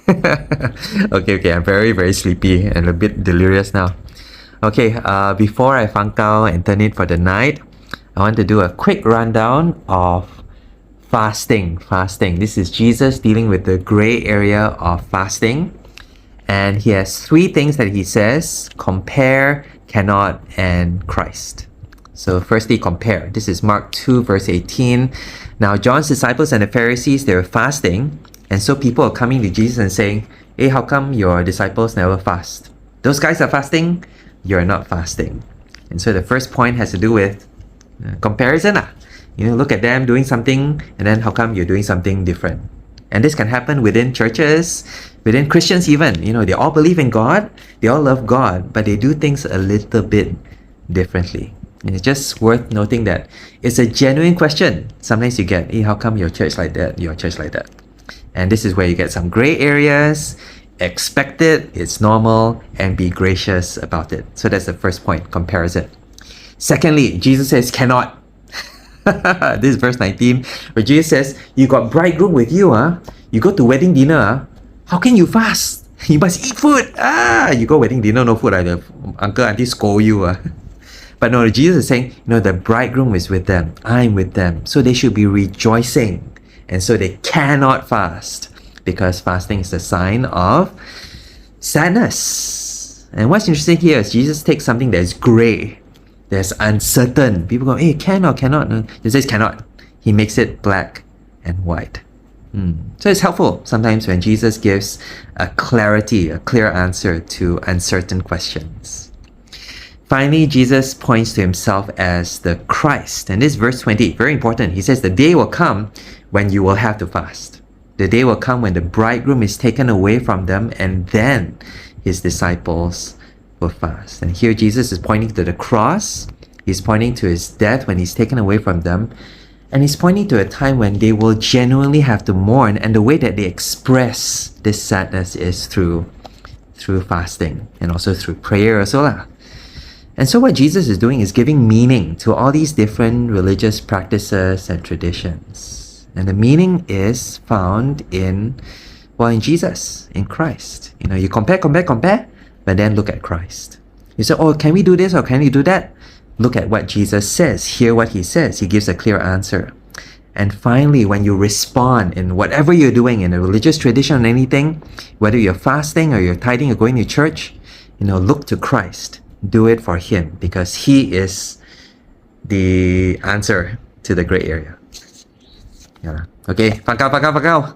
Okay, I'm very, very sleepy and a bit delirious now. Okay, before I funk out and turn it for the night, I want to do a quick rundown of fasting. Fasting. This is Jesus dealing with the gray area of fasting. And he has three things that he says: compare, cannot, and Christ. So firstly, compare. This is Mark 2 verse 18. Now John's disciples and the Pharisees, they were fasting. And so people are coming to Jesus and saying, hey, how come your disciples never fast? Those guys are fasting, you're not fasting. And so the first point has to do with comparison. Look at them doing something, and then how come you're doing something different? And this can happen within churches, within Christians even. They all believe in God, they all love God, but they do things a little bit differently. And it's just worth noting that it's a genuine question. Sometimes you get, hey, how come your church like that, your church like that? And this is where you get some gray areas. Expect it, it's normal, and be gracious about it. So that's the first point, comparison. Secondly, Jesus says cannot. This is verse 19, where Jesus says, you got bridegroom with you, you go to wedding dinner, how can you fast? You must eat food. You go wedding dinner, no food, the uncle, auntie scold you. But no, Jesus is saying, the bridegroom is with them, I'm with them, so they should be rejoicing. And so they cannot fast, because fasting is a sign of sadness. And what's interesting here is Jesus takes something that is gray, that's uncertain. People go, hey, can or cannot? No, he says cannot. He makes it black and white. So it's helpful sometimes when Jesus gives a clarity, a clear answer to uncertain questions. Finally, Jesus points to himself as the Christ. And this verse 20, very important. He says, the day will come when you will have to fast. The day will come when the bridegroom is taken away from them, and then his disciples will fast. And here Jesus is pointing to the cross. He's pointing to his death when he's taken away from them. And he's pointing to a time when they will genuinely have to mourn. And the way that they express this sadness is through fasting, and also through prayer as well. And so what Jesus is doing is giving meaning to all these different religious practices and traditions. And the meaning is found in Jesus, in Christ. You compare, but then look at Christ. You say, oh, can we do this or can we do that? Look at what Jesus says. Hear what he says. He gives a clear answer. And finally, when you respond in whatever you're doing, in a religious tradition or anything, whether you're fasting or you're tithing or going to church, look to Christ. Do it for him, because he is the answer to the gray area. Okay, 放高。